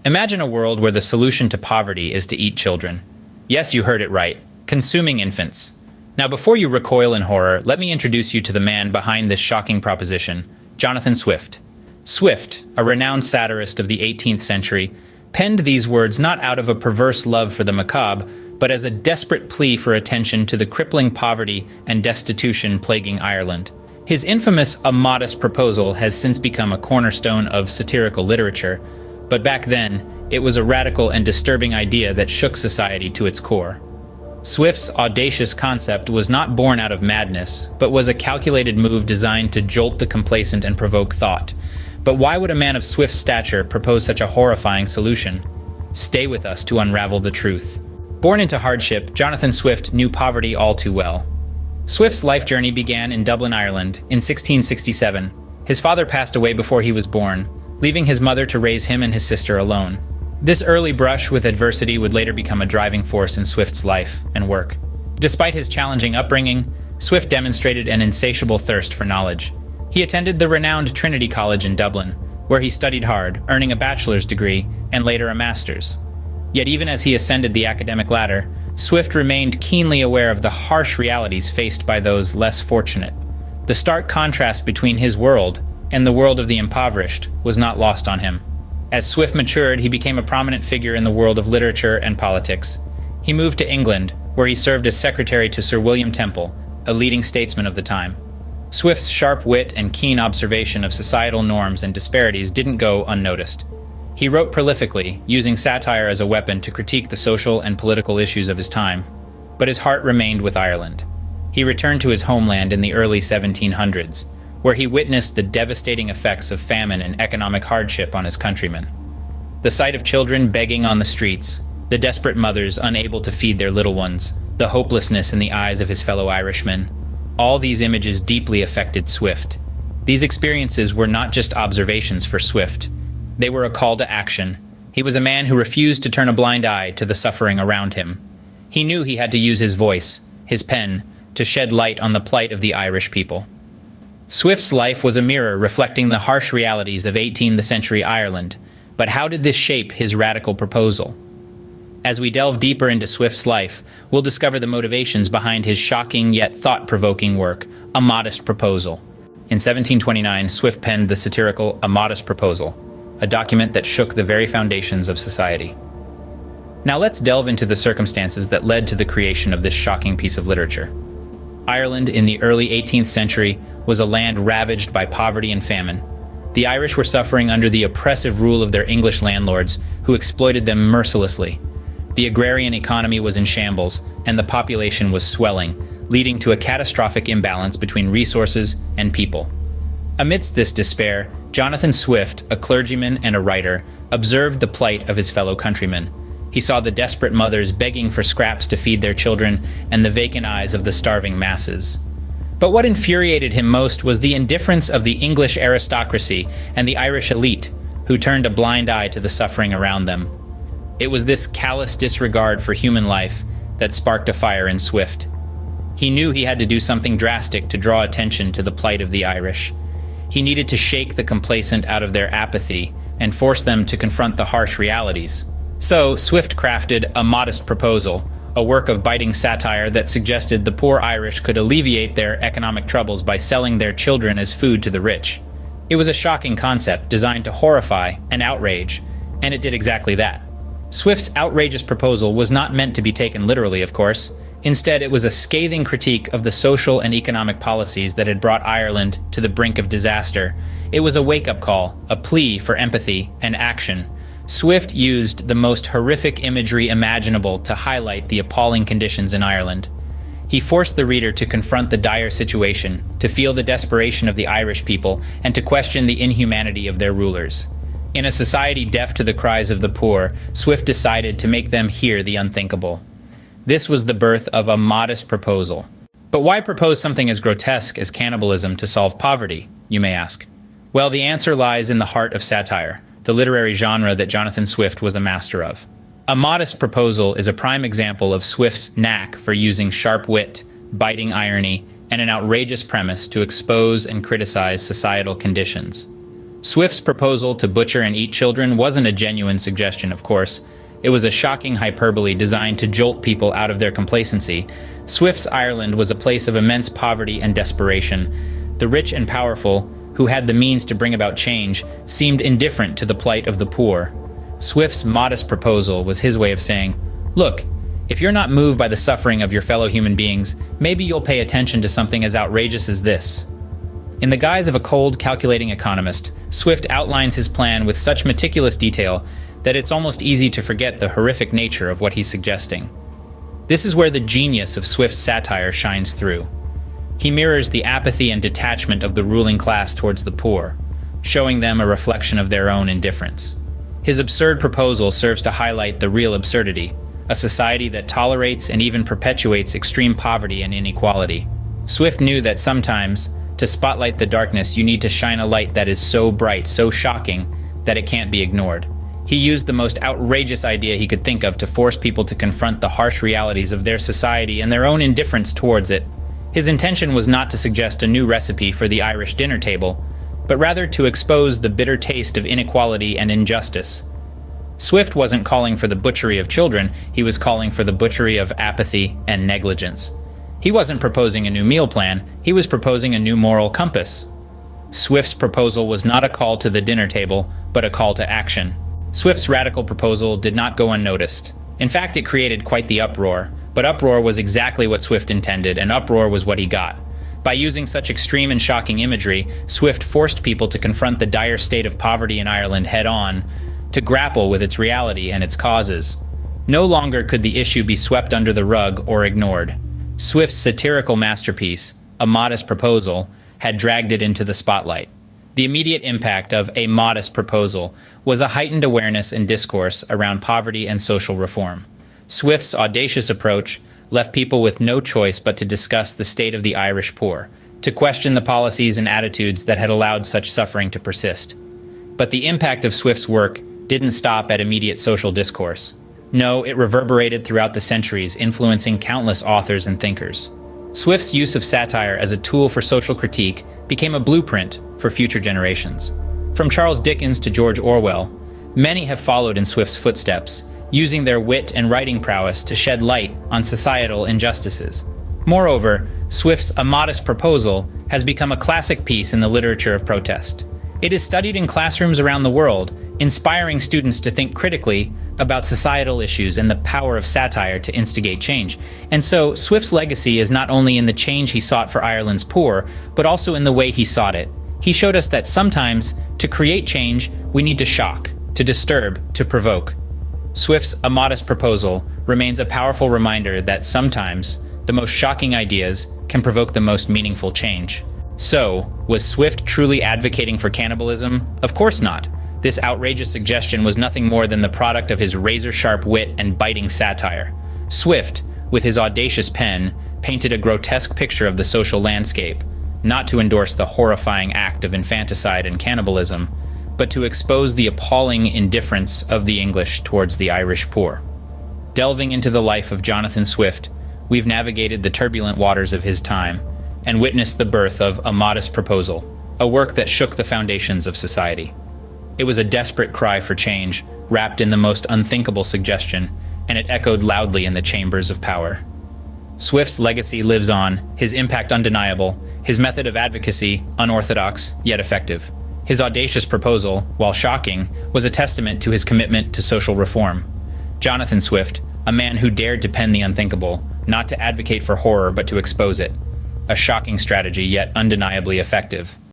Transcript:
Imagine a world where the solution to poverty is to eat children. Yes, you heard it right. Consuming infants. Now, before you recoil in horror, let me introduce you to the man behind this shocking proposition, Jonathan Swift. Swift, a renowned satirist of the 18th century, penned these words not out of a perverse love for the macabre, but as a desperate plea for attention to the crippling poverty and destitution plaguing Ireland. His infamous A Modest Proposal has since become a cornerstone of satirical literature, but back then, it was a radical and disturbing idea that shook society to its core. Swift's audacious concept was not born out of madness, but was a calculated move designed to jolt the complacent and provoke thought. But why would a man of Swift's stature propose such a horrifying solution? Stay with us to unravel the truth. Born into hardship, Jonathan Swift knew poverty all too well. Swift's life journey began in Dublin, Ireland, in 1667. His father passed away before he was born, leaving his mother to raise him and his sister alone. This early brush with adversity would later become a driving force in Swift's life and work. Despite his challenging upbringing, Swift demonstrated an insatiable thirst for knowledge. He attended the renowned Trinity College in Dublin, where he studied hard, earning a bachelor's degree and later a master's. Yet even as he ascended the academic ladder, Swift remained keenly aware of the harsh realities faced by those less fortunate. The stark contrast between his world and the world of the impoverished was not lost on him. As Swift matured, he became a prominent figure in the world of literature and politics. He moved to England, where he served as secretary to Sir William Temple, a leading statesman of the time. Swift's sharp wit and keen observation of societal norms and disparities didn't go unnoticed. He wrote prolifically, using satire as a weapon to critique the social and political issues of his time. But his heart remained with Ireland. He returned to his homeland in the early 1700s, where he witnessed the devastating effects of famine and economic hardship on his countrymen. The sight of children begging on the streets, the desperate mothers unable to feed their little ones, the hopelessness in the eyes of his fellow Irishmen, all these images deeply affected Swift. These experiences were not just observations for Swift. They were a call to action. He was a man who refused to turn a blind eye to the suffering around him. He knew he had to use his voice, his pen, to shed light on the plight of the Irish people. Swift's life was a mirror reflecting the harsh realities of 18th century Ireland, but how did this shape his radical proposal? As we delve deeper into Swift's life, we'll discover the motivations behind his shocking yet thought-provoking work, A Modest Proposal. In 1729, Swift penned the satirical A Modest Proposal, a document that shook the very foundations of society. Now let's delve into the circumstances that led to the creation of this shocking piece of literature. Ireland in the early 18th century was a land ravaged by poverty and famine. The Irish were suffering under the oppressive rule of their English landlords, who exploited them mercilessly. The agrarian economy was in shambles, and the population was swelling, leading to a catastrophic imbalance between resources and people. Amidst this despair, Jonathan Swift, a clergyman and a writer, observed the plight of his fellow countrymen. He saw the desperate mothers begging for scraps to feed their children and the vacant eyes of the starving masses. But what infuriated him most was the indifference of the English aristocracy and the Irish elite, who turned a blind eye to the suffering around them. It was this callous disregard for human life that sparked a fire in Swift. He knew he had to do something drastic to draw attention to the plight of the Irish. He needed to shake the complacent out of their apathy and force them to confront the harsh realities. So, Swift crafted A Modest Proposal, a work of biting satire that suggested the poor Irish could alleviate their economic troubles by selling their children as food to the rich. It was a shocking concept designed to horrify and outrage, and it did exactly that. Swift's outrageous proposal was not meant to be taken literally, of course. Instead, it was a scathing critique of the social and economic policies that had brought Ireland to the brink of disaster. It was a wake-up call, a plea for empathy and action. Swift used the most horrific imagery imaginable to highlight the appalling conditions in Ireland. He forced the reader to confront the dire situation, to feel the desperation of the Irish people, and to question the inhumanity of their rulers. In a society deaf to the cries of the poor, Swift decided to make them hear the unthinkable. This was the birth of A Modest Proposal. But why propose something as grotesque as cannibalism to solve poverty, you may ask? Well, the answer lies in the heart of satire, the literary genre that Jonathan Swift was a master of. A Modest Proposal is a prime example of Swift's knack for using sharp wit, biting irony, and an outrageous premise to expose and criticize societal conditions. Swift's proposal to butcher and eat children wasn't a genuine suggestion, of course. It was a shocking hyperbole designed to jolt people out of their complacency. Swift's Ireland was a place of immense poverty and desperation. The rich and powerful, who had the means to bring about change, seemed indifferent to the plight of the poor. Swift's modest proposal was his way of saying, "Look, if you're not moved by the suffering of your fellow human beings, maybe you'll pay attention to something as outrageous as this." In the guise of a cold, calculating economist, Swift outlines his plan with such meticulous detail that it's almost easy to forget the horrific nature of what he's suggesting. This is where the genius of Swift's satire shines through. He mirrors the apathy and detachment of the ruling class towards the poor, showing them a reflection of their own indifference. His absurd proposal serves to highlight the real absurdity, a society that tolerates and even perpetuates extreme poverty and inequality. Swift knew that sometimes, to spotlight the darkness, you need to shine a light that is so bright, so shocking, that it can't be ignored. He used the most outrageous idea he could think of to force people to confront the harsh realities of their society and their own indifference towards it. His intention was not to suggest a new recipe for the Irish dinner table, but rather to expose the bitter taste of inequality and injustice. Swift wasn't calling for the butchery of children, he was calling for the butchery of apathy and negligence. He wasn't proposing a new meal plan, he was proposing a new moral compass. Swift's proposal was not a call to the dinner table, but a call to action. Swift's radical proposal did not go unnoticed. In fact, it created quite the uproar, but uproar was exactly what Swift intended, and uproar was what he got. By using such extreme and shocking imagery, Swift forced people to confront the dire state of poverty in Ireland head-on, to grapple with its reality and its causes. No longer could the issue be swept under the rug or ignored. Swift's satirical masterpiece, A Modest Proposal, had dragged it into the spotlight. The immediate impact of A Modest Proposal was a heightened awareness and discourse around poverty and social reform. Swift's audacious approach left people with no choice but to discuss the state of the Irish poor, to question the policies and attitudes that had allowed such suffering to persist. But the impact of Swift's work didn't stop at immediate social discourse. No, it reverberated throughout the centuries, influencing countless authors and thinkers. Swift's use of satire as a tool for social critique became a blueprint for future generations. From Charles Dickens to George Orwell, many have followed in Swift's footsteps, using their wit and writing prowess to shed light on societal injustices. Moreover, Swift's A Modest Proposal has become a classic piece in the literature of protest. It is studied in classrooms around the world, inspiring students to think critically about societal issues and the power of satire to instigate change. And so, Swift's legacy is not only in the change he sought for Ireland's poor, but also in the way he sought it. He showed us that sometimes, to create change, we need to shock, to disturb, to provoke. Swift's A Modest Proposal remains a powerful reminder that sometimes, the most shocking ideas can provoke the most meaningful change. So, was Swift truly advocating for cannibalism? Of course not. This outrageous suggestion was nothing more than the product of his razor-sharp wit and biting satire. Swift, with his audacious pen, painted a grotesque picture of the social landscape, not to endorse the horrifying act of infanticide and cannibalism, but to expose the appalling indifference of the English towards the Irish poor. Delving into the life of Jonathan Swift, we've navigated the turbulent waters of his time and witnessed the birth of A Modest Proposal, a work that shook the foundations of society. It was a desperate cry for change, wrapped in the most unthinkable suggestion, and it echoed loudly in the chambers of power. Swift's legacy lives on, his impact undeniable, his method of advocacy unorthodox yet effective. His audacious proposal, while shocking, was a testament to his commitment to social reform. Jonathan Swift, a man who dared to pen the unthinkable, not to advocate for horror but to expose it. A shocking strategy, yet undeniably effective.